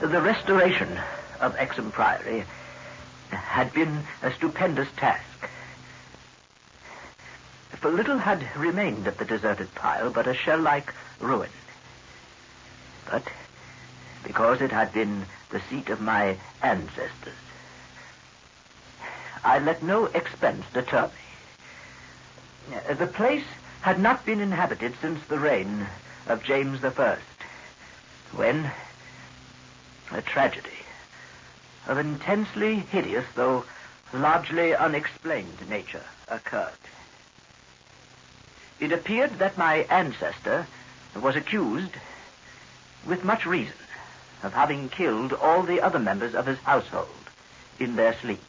The restoration of Exham Priory had been a stupendous task. For little had remained of the deserted pile but a shell-like ruin. But because it had been the seat of my ancestors, I let no expense deter me. The place had not been inhabited since the reign of James I, when a tragedy of intensely hideous, though largely unexplained nature occurred. It appeared that my ancestor was accused, with much reason, of having killed all the other members of his household in their sleep.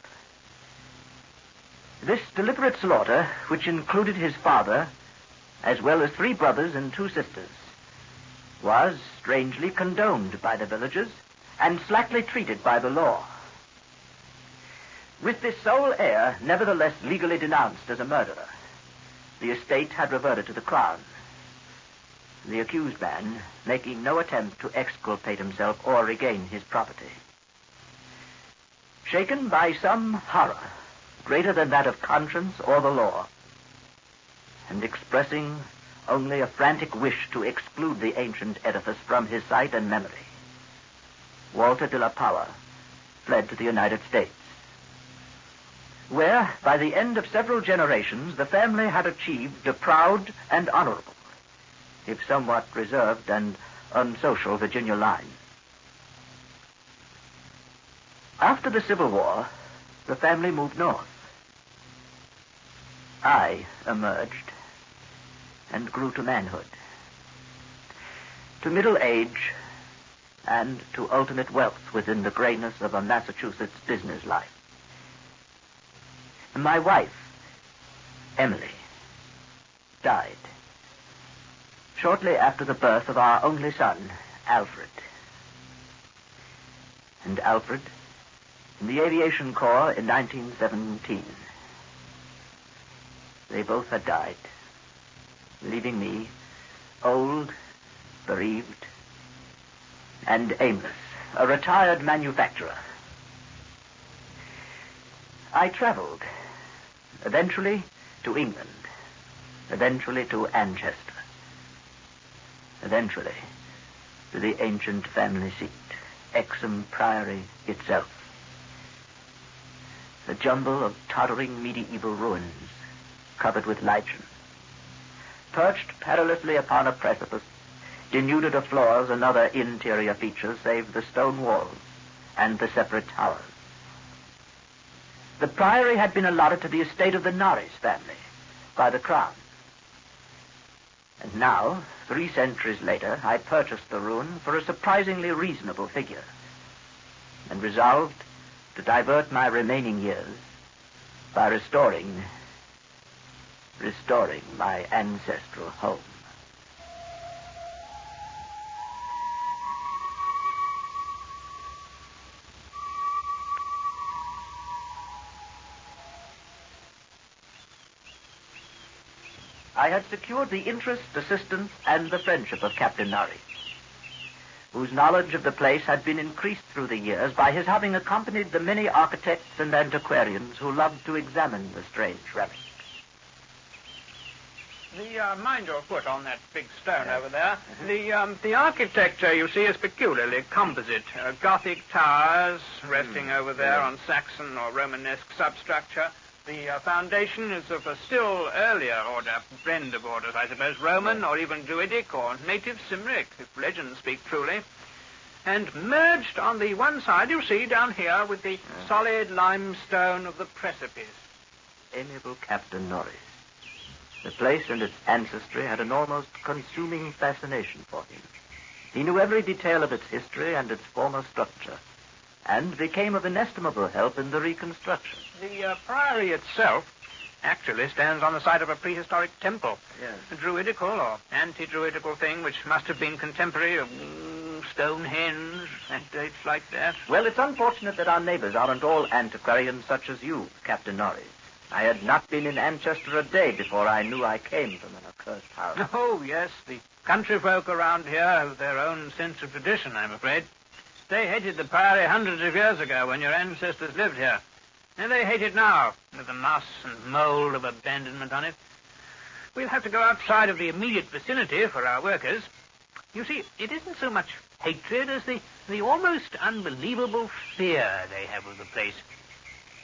This deliberate slaughter, which included his father, as well as 3 brothers and 2 sisters, was strangely condoned by the villagers and slackly treated by the law. With this sole heir nevertheless legally denounced as a murderer, the estate had reverted to the crown, the accused man making no attempt to exculpate himself or regain his property. Shaken by some horror greater than that of conscience or the law, and expressing only a frantic wish to exclude the ancient edifice from his sight and memory, Walter de la Power fled to the United States, where, by the end of several generations, the family had achieved a proud and honorable, if somewhat reserved and unsocial, Virginia line. After the Civil War, the family moved north. I emerged and grew to manhood, to middle age, and to ultimate wealth within the grayness of a Massachusetts business life. My wife, Emily, died shortly after the birth of our only son, Alfred. And Alfred, in the Aviation Corps in 1917. They both had died, leaving me old, bereaved, and aimless, a retired manufacturer. I traveled, eventually to England, eventually to Anchester, eventually to the ancient family seat, Exham Priory itself. A jumble of tottering medieval ruins covered with lichen, perched perilously upon a precipice, denuded of floors and other interior features save the stone walls and the separate towers. The priory had been allotted to the estate of the Norris family by the crown. And now, 3 centuries later, I purchased the ruin for a surprisingly reasonable figure, and resolved to divert my remaining years by restoring my ancestral home. I had secured the interest, assistance, and the friendship of Captain Norris, whose knowledge of the place had been increased through the years by his having accompanied the many architects and antiquarians who loved to examine the strange relic. Mind your foot on that big stone over there. The architecture, you see, is peculiarly composite. Gothic towers resting over there on Saxon or Romanesque substructure. The foundation is of a still earlier order, blend of orders, I suppose, Roman or even Druidic or native Cymric, if legends speak truly. And merged on the one side, you see, down here, with the solid limestone of the precipice. Amiable Captain Norris. The place and its ancestry had an almost consuming fascination for him. He knew every detail of its history and its former structure, and became of inestimable help in the reconstruction. The priory itself actually stands on the site of a prehistoric temple. Yes. A druidical or anti-druidical thing which must have been contemporary of Stonehenge and dates like that. Well, it's unfortunate that our neighbors aren't all antiquarians such as you, Captain Norris. I had not been in Anchester a day before I knew I came from an accursed house. Oh, yes, the country folk around here have their own sense of tradition, I'm afraid. they hated the priory hundreds of years ago when your ancestors lived here. And they hate it now, with the moss and mold of abandonment on it. We'll have to go outside of the immediate vicinity for our workers. You see, it isn't so much hatred as the almost unbelievable fear they have of the place.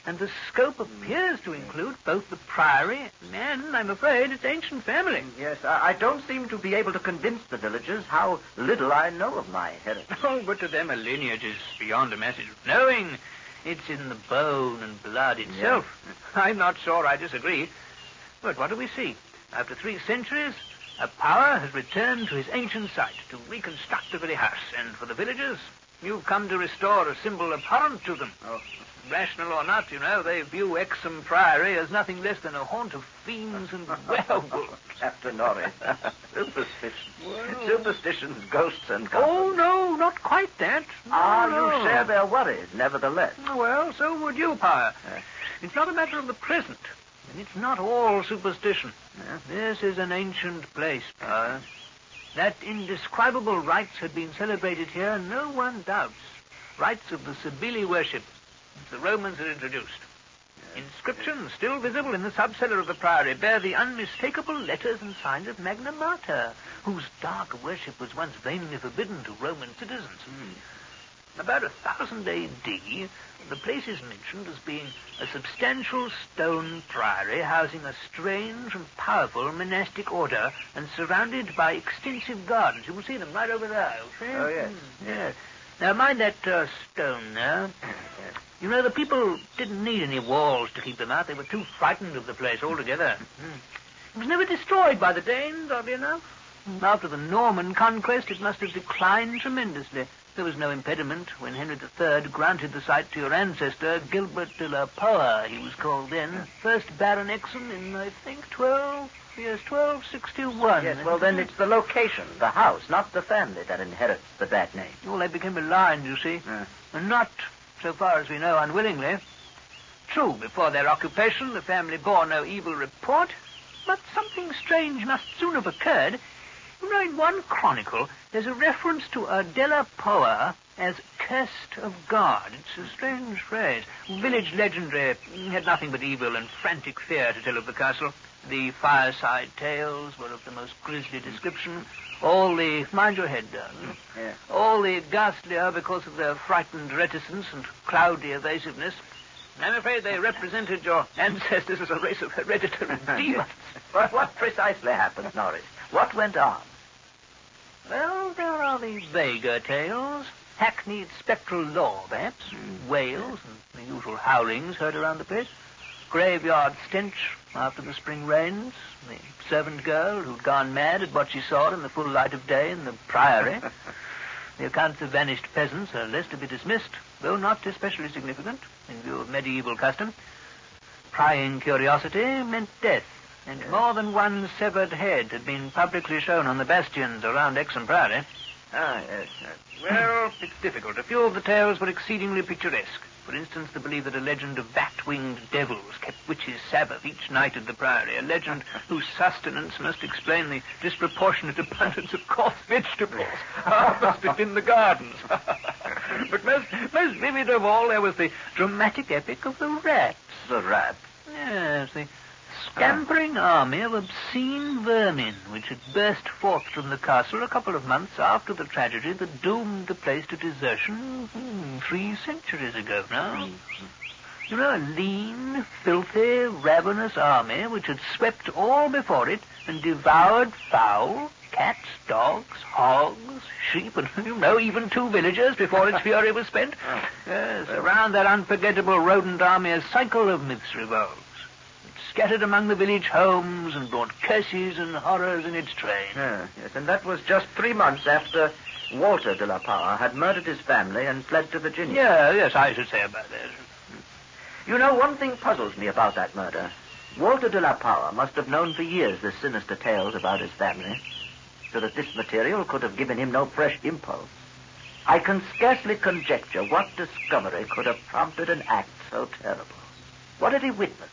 And the scope appears to include both the priory and, I'm afraid, its ancient family. Yes, I don't seem to be able to convince the villagers how little I know of my heritage. Oh, but to them a lineage is beyond a message of knowing. It's in the bone and blood itself. Yeah. I'm not sure I disagree. But what do we see? After 3 centuries, a power has returned to his ancient site to reconstruct the very house. And for the villagers, you've come to restore a symbol abhorrent to them. Oh. Rational or not, they view Exham Priory as nothing less than a haunt of fiends and werewolves. Captain Norris. Superstitions, ghosts, and Oh, no, not quite that. No. You share their worries, nevertheless. Well, so would you, Power. It's not a matter of the present, and it's not all superstition. This is an ancient place, Power. That indescribable rites had been celebrated here, no one doubts. Rites of the Cybele worship the Romans had introduced. Inscriptions, still visible in the subcellar of the priory, bear the unmistakable letters and signs of Magna Mater, whose dark worship was once vainly forbidden to Roman citizens. About 1000 A.D., the place is mentioned as being a substantial stone priory housing a strange and powerful monastic order and surrounded by extensive gardens. You will see them right over there. Oh, yes. Yeah. Now, mind that stone there. The people didn't need any walls to keep them out. They were too frightened of the place altogether. It was never destroyed by the Danes, oddly enough. After the Norman conquest, it must have declined tremendously. There was no impediment when Henry III granted the site to your ancestor, Gilbert de la Poer, he was called then, first Baron Exham in, I think, 1261. Yes, well, then it's the location, the house, not the family that inherits the bad name. Well, they became aligned, you see. And not, so far as we know, unwillingly. True, before their occupation, the family bore no evil report, but something strange must soon have occurred. In one chronicle, there's a reference to a de la Poer as cursed of God. It's a strange phrase. Village legendary had nothing but evil and frantic fear to tell of the castle. The fireside tales were of the most grisly description. Mind your head, darling. Yeah. All the ghastlier because of their frightened reticence and cloudy evasiveness. I'm afraid they represented your ancestors as a race of hereditary demons. Well, what precisely happened, Norris? What went on? Well, there are the vaguer tales. Hackneyed spectral lore, perhaps. Wails and the usual howlings heard around the place. Graveyard stench after the spring rains. The servant girl who'd gone mad at what she saw in the full light of day in the priory. The accounts of vanished peasants are less to be dismissed, though not especially significant in view of medieval custom. Prying curiosity meant death. And more than one severed head had been publicly shown on the bastions around Exham Priory. Yes. Well, it's difficult. A few of the tales were exceedingly picturesque. For instance, the belief that a legend of bat-winged devils kept witches' Sabbath each night at the Priory, a legend whose sustenance must explain the disproportionate abundance of coarse vegetables harvested in the gardens. But most vivid of all, there was the dramatic epic of the rats. The rats? Yes, the scampering army of obscene vermin which had burst forth from the castle a couple of months after the tragedy that doomed the place to desertion 3 centuries ago now. A lean, filthy, ravenous army which had swept all before it and devoured fowl, cats, dogs, hogs, sheep, and, even 2 villagers before its fury was spent. Yes, around that unforgettable rodent army a cycle of myths revolves. Scattered among the village homes and brought curses and horrors in its train. Yes, and that was just 3 months after Walter de la Poer had murdered his family and fled to Virginia. Yes, I should say about that. One thing puzzles me about that murder. Walter de la Poer must have known for years the sinister tales about his family, so that this material could have given him no fresh impulse. I can scarcely conjecture what discovery could have prompted an act so terrible. What had he witnessed?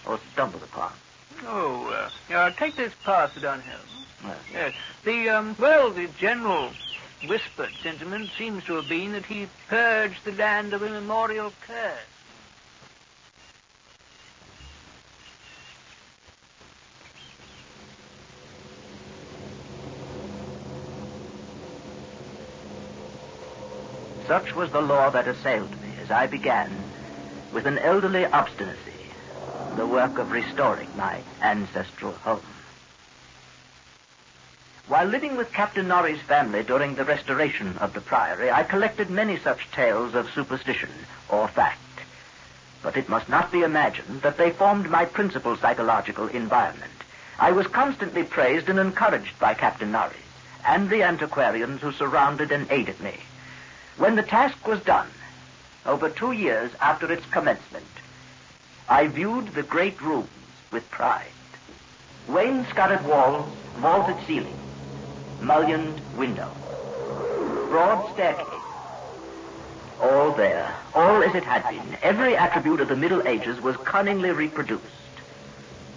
Or stumbled upon? Take this path downhill. Yes. The general whispered sentiment seems to have been that he purged the land of immemorial curse. Such was the law that assailed me as I began, with an elderly obstinacy, the work of restoring my ancestral home. While living with Captain Norrie's family during the restoration of the priory, I collected many such tales of superstition or fact. But it must not be imagined that they formed my principal psychological environment. I was constantly praised and encouraged by Captain Norries and the antiquarians who surrounded and aided me. When the task was done, over 2 years after its commencement, I viewed the great rooms with pride. Wainscoted walls, vaulted ceilings, mullioned windows, broad staircase, all there, all as it had been. Every attribute of the Middle Ages was cunningly reproduced.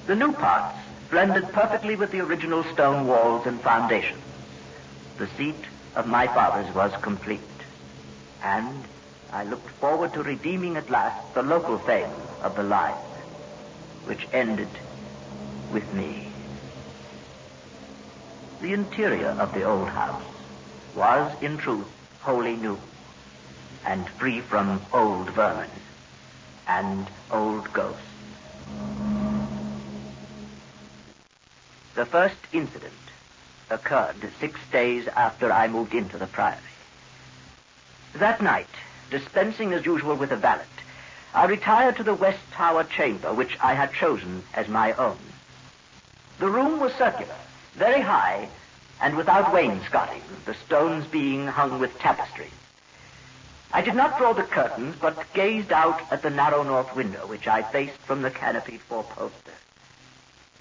The new parts blended perfectly with the original stone walls and foundations. The seat of my fathers was complete, and I looked forward to redeeming at last the local fame of the line, which ended with me. The interior of the old house was, in truth, wholly new, and free from old vermin and old ghosts. The first incident occurred 6 days after I moved into the priory. That night, dispensing as usual with a valet, I retired to the West Tower chamber, which I had chosen as my own. The room was circular, very high, and without wainscoting, the stones being hung with tapestry. I did not draw the curtains, but gazed out at the narrow north window, which I faced from the canopied four-poster.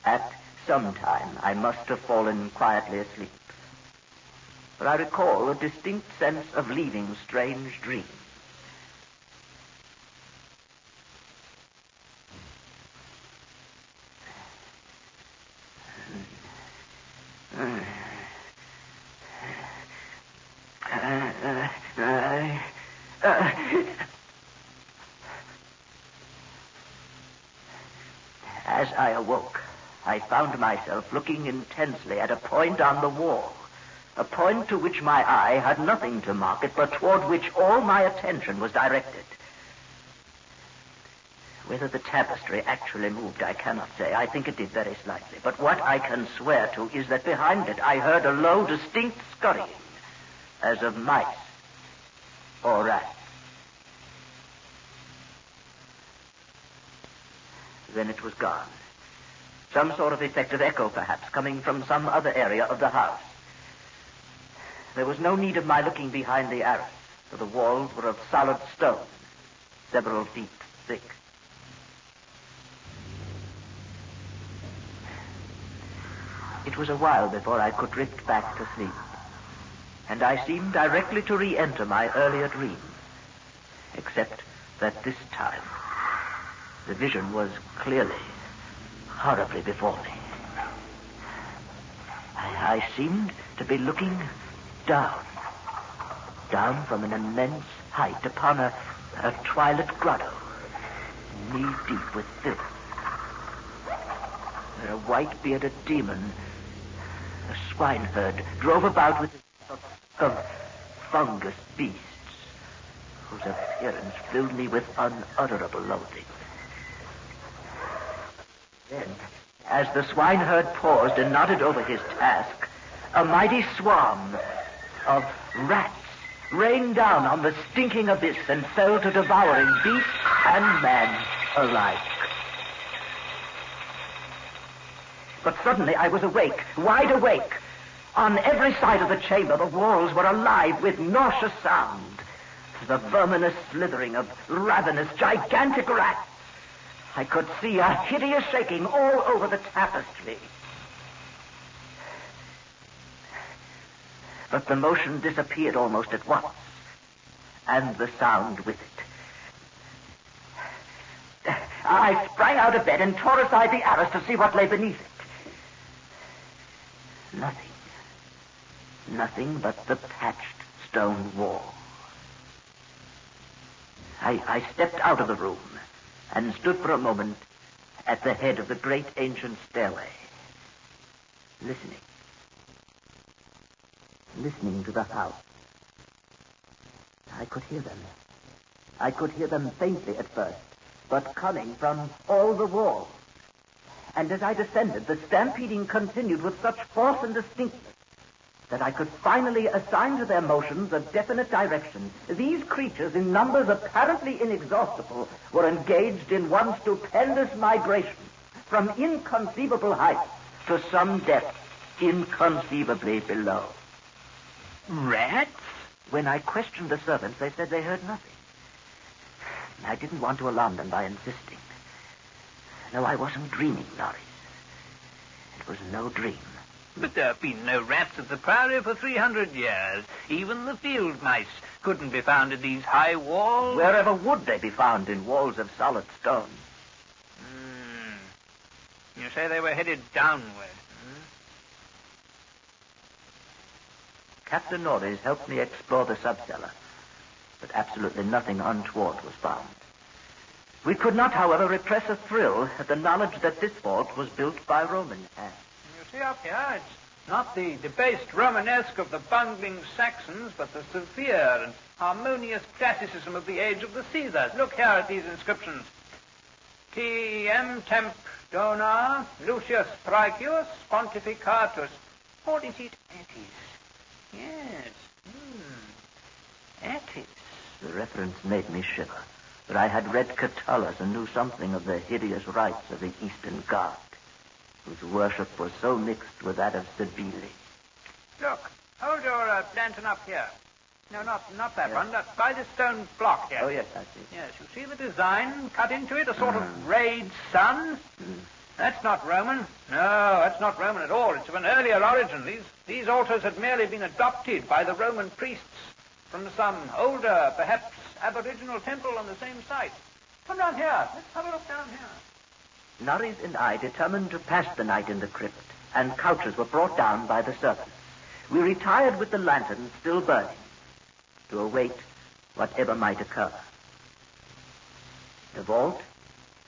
At some time, I must have fallen quietly asleep, but I recall a distinct sense of leaving strange dreams. As I awoke, I found myself looking intensely at a point on the wall, a point to which my eye had nothing to market, but toward which all my attention was directed. Whether the tapestry actually moved, I cannot say. I think it did very slightly. But what I can swear to is that behind it I heard a low, distinct scurrying, as of mice or rats. Then it was gone. Some sort of effect of echo, perhaps, coming from some other area of the house. There was no need of my looking behind the arras, for the walls were of solid stone, several feet thick. It was a while before I could drift back to sleep, and I seemed directly to re-enter my earlier dream, except that this time the vision was clearly, horribly before me. I seemed to be looking down from an immense height upon a twilit grotto, knee-deep with filth, where a white-bearded demon, a swineherd, drove about with of fungus beasts, whose appearance filled me with unutterable loathing. Then, as the swineherd paused and nodded over his task, a mighty swarm of rats rained down on the stinking abyss and fell to devouring beast and man alike. But suddenly I was awake, wide awake. On every side of the chamber, the walls were alive with nauseous sound, the verminous slithering of ravenous, gigantic rats. I could see a hideous shaking all over the tapestry. But the motion disappeared almost at once, and the sound with it. I sprang out of bed and tore aside the arras to see what lay beneath it. Nothing. Nothing but the patched stone wall. I stepped out of the room and stood for a moment at the head of the great ancient stairway, listening to the house. I could hear them. I could hear them faintly at first, but coming from all the walls. And as I descended, the stampeding continued with such force and distinctness that I could finally assign to their motions a definite direction. These creatures, in numbers apparently inexhaustible, were engaged in one stupendous migration from inconceivable heights to some depth inconceivably below. Rats? When I questioned the servants, they said they heard nothing. I didn't want to alarm them by insisting. No, I wasn't dreaming, Norris. It was no dream. But there have been no rats at the Priory for 300 years. Even the field mice couldn't be found in these high walls. Wherever would they be found in walls of solid stone? You say they were headed downward. Captain Norris helped me explore the subcellar, but absolutely nothing untoward was found. We could not, however, repress a thrill at the knowledge that this vault was built by Roman hands. You see up here, it's not the debased Romanesque of the bungling Saxons, but the severe and harmonious classicism of the age of the Caesars. Look here at these inscriptions. T.M. Temp Dona Lucius Praecius Pontificatus. What is it? Attis. Yes. Attis. The reference made me shiver, but I had read Catullus and knew something of the hideous rites of the Eastern God, whose worship was so mixed with that of Cybele. Look, hold your lantern up here. No, not that one. That's by this stone block here. Oh, yes, I see. Yes, you see the design cut into it? A sort of rayed sun? That's not Roman. No, that's not Roman at all. It's of an earlier origin. These altars had merely been adopted by the Roman priests from some older, perhaps aboriginal temple on the same site. Come down here. Let's have a look down here. Norris and I determined to pass the night in the crypt, and couches were brought down by the servants. We retired with the lanterns still burning to await whatever might occur. The vault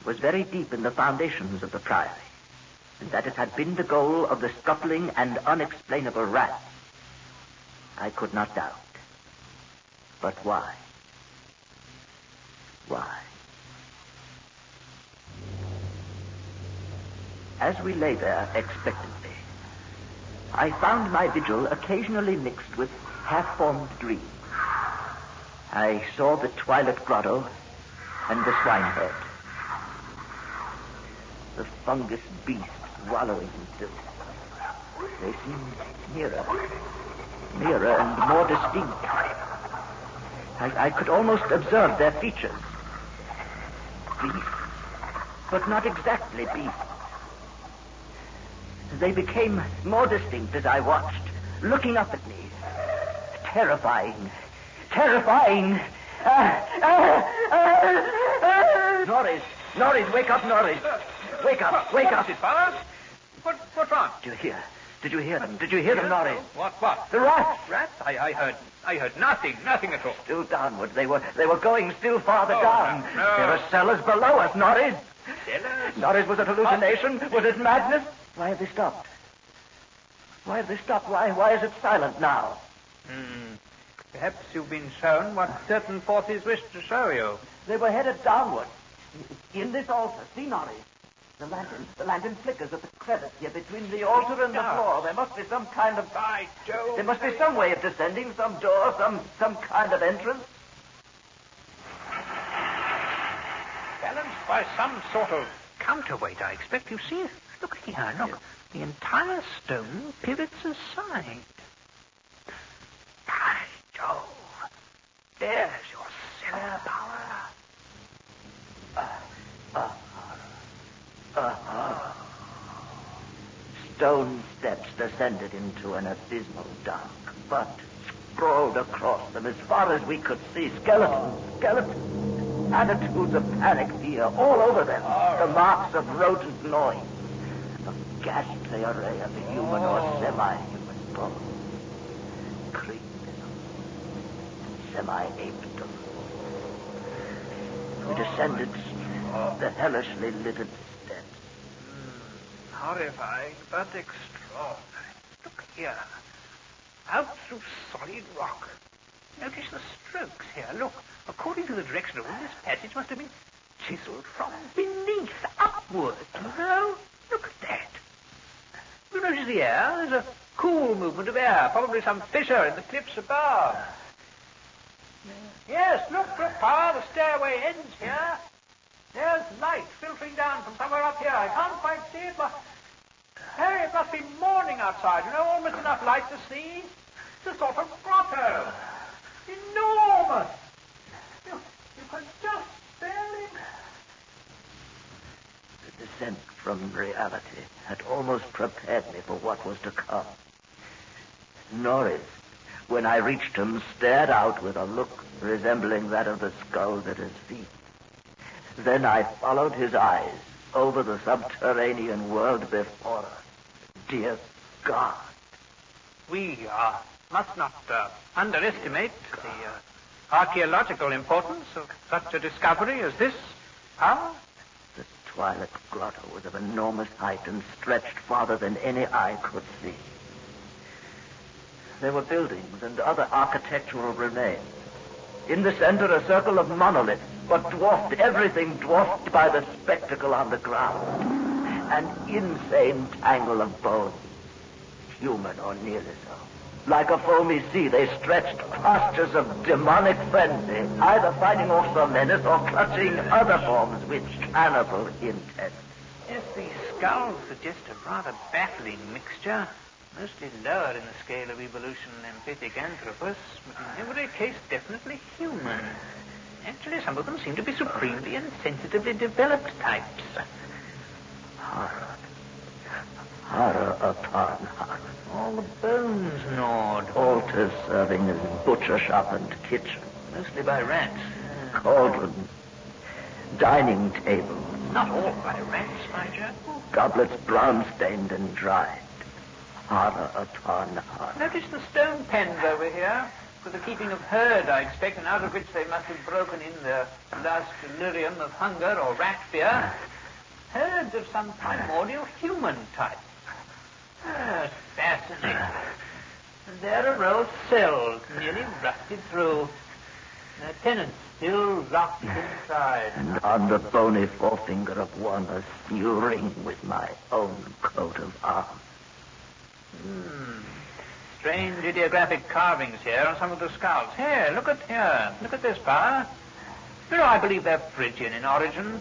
was very deep in the foundations of the priory, and that it had been the goal of the scuffling and unexplainable rats, I could not doubt. But why? Why? As we lay there expectantly, I found my vigil occasionally mixed with half-formed dreams. I saw the twilit grotto and the swineherd, the fungus beasts wallowing in filth. They seemed nearer and more distinct. I could almost observe their features. Beast, but not exactly beast. They became more distinct as I watched, looking up at me. Terrifying. Norris, wake up, Norris. Wake up. What is it, fellas? What's wrong? Did you hear them? Did you hear them, Norris? What? The rats. Rats? I heard nothing at all. Still downward. They were going still farther down. No. There are cellars below us, Norris. Cellars? Norris, was it hallucination? Was it madness? Why have they stopped? Why is it silent now? Perhaps you've been shown what certain forces wish to show you. They were headed downward. In this altar. See, Norris? The lantern flickers at the crevice here between the altar and the floor. There must be some kind of... By Jove! There must be some way of descending, some door, some kind of entrance. Balanced by some sort of counterweight, I expect. You see? Look here, look. Yes. The entire stone pivots aside. By Jove! There's your cellar power. Stone steps descended into an abysmal dark, but sprawled across them as far as we could see. Skeletons, attitudes of panic fear all over them, the marks of rodent noise, a ghastly array of human or semi-human bones. creep semi-apedom. We descended the hellishly littered steps. Horrifying, but extraordinary. Look here. Out through solid rock. Notice the strokes here. Look, according to the direction of all this passage must have been chiseled from beneath upward. No? Look at that. You notice the air? There's a cool movement of air. Probably some fissure in the cliffs above. Yes, look, Pa, the stairway ends here. There's light filtering down from somewhere up here. I can't quite see it, but... Hey, it must be morning outside. You know, almost enough light to see. It's a sort of grotto. Enormous. You can just barely... The descent from reality had almost prepared me for what was to come. Norris, when I reached him, stared out with a look resembling that of the skulls at his feet. Then I followed his eyes over the subterranean world before us. Dear God. We must not underestimate the archaeological importance of such a discovery as this. The Twi'lek grotto was of enormous height and stretched farther than any eye could see. There were buildings and other architectural remains. In the center, a circle of monoliths, but dwarfed, everything dwarfed by the spectacle on the ground. An insane tangle of bones, human or nearly so. Like a foamy sea, they stretched postures of demonic frenzy, either fighting off the menace or clutching other forms with cannibal intent. Yes, these skulls suggest a rather baffling mixture. Mostly lower in the scale of evolution than Pithecanthropus, but in every case definitely human. Actually, some of them seem to be supremely and sensitively developed types. Horror upon horror. All the bones gnawed. Altars serving as butcher shop and kitchen. Mostly by rats. Cauldrons. Dining tables. Not all by rats, my Jack. Goblets brown-stained and dried. Horror upon horror. Notice the stone pens over here. For the keeping of herd, I expect, and out of which they must have broken in their last delirium of hunger or rat fear. Herds of some primordial human type. Fascinating. And there are a row of cells nearly rusted through. Their tenants still locked inside. And on the bony forefinger of one, a new ring with my own coat of arms. Strange ideographic carvings here on some of the skulls. Here, look at this, Pa. You know, I believe they're Phrygian in origin.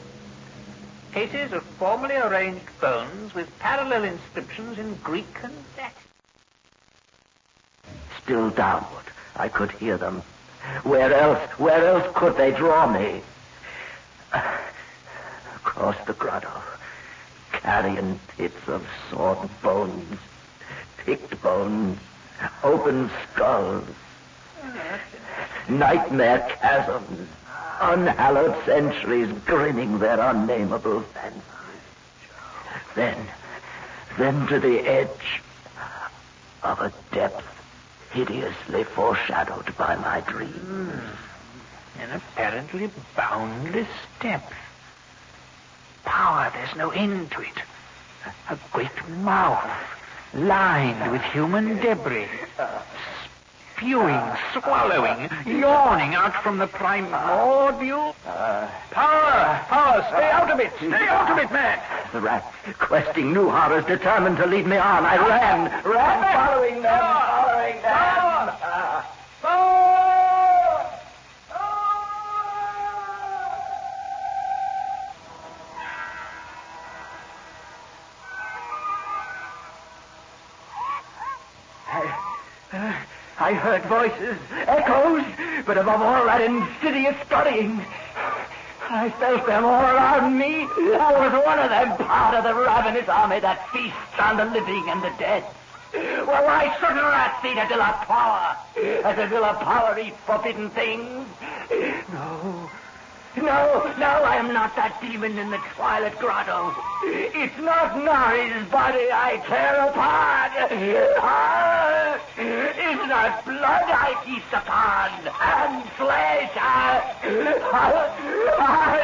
Cases of formally arranged bones with parallel inscriptions in Greek and Latin. Still downward, I could hear them. Where else could they draw me? Across the grotto, carrion pits of sawed bones, picked bones, open skulls, nightmare chasms, unhallowed centuries grinning their unnameable fancies. Then to the edge of a depth hideously foreshadowed by my dreams. An apparently boundless depth. Power, there's no end to it. A great mouth, lined with human debris. Spewing, swallowing, yawning out from the primordial... Power, stay out of it, man! The rats, questing new horrors, determined to lead me on. I ran, following them. I heard voices, echoes, but above all that insidious scurrying. I felt them all around me. I was one of them, part of the ravenous army that feasts on the living and the dead. Well, why shouldn't rats eat a deal of power? As a deal of power eat forbidden things? No, I am not that demon in the Twilight Grotto. It's not Nari's body I tear apart. It's not blood I feast upon, and flesh.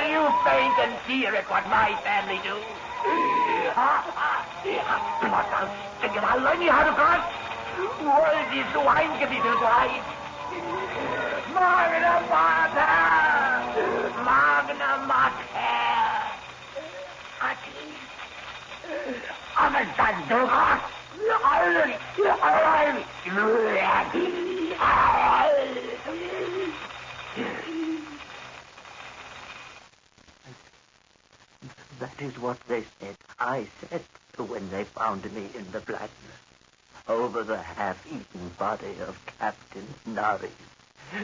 You faint and fear at what my family do. Bloodhouse, I'll learn you how to cross. World is wine cathedral wine. Magna Mater! Magna Mater! Amasanduka! That is what they said. I said when they found me in the blackness over the half-eaten body of Captain Nari.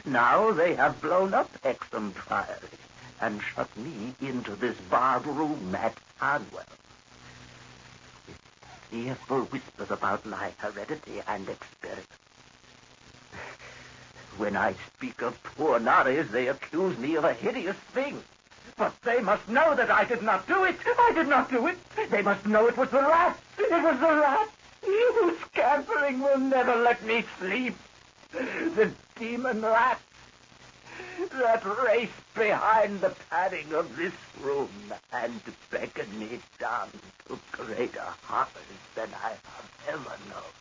Now they have blown up Hexham Priory and shut me into this barred room at Hanwell. With fearful whispers about my heredity and experience. When I speak of poor Naris, they accuse me of a hideous thing. But they must know that I did not do it. I did not do it. They must know it was the rat. It was the rat whose scampering will never let me sleep. The demon rat that raced behind the padding of this room and beckoned me down to greater horrors than I have ever known.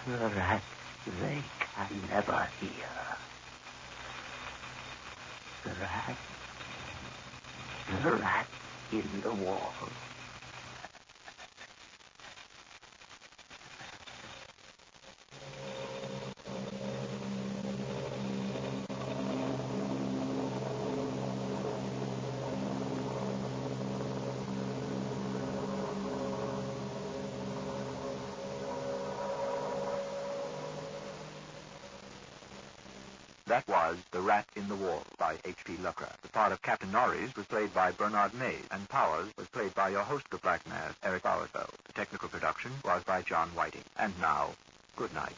The rat they can never hear. The rat in the wall. That was The Rat in the Wall by H.P. Lovecraft. The part of Captain Norris was played by Bernard Mays, and Powers was played by your host of Black Mass, Eric Bauerfeld. The technical production was by John Whiting. And now, good night.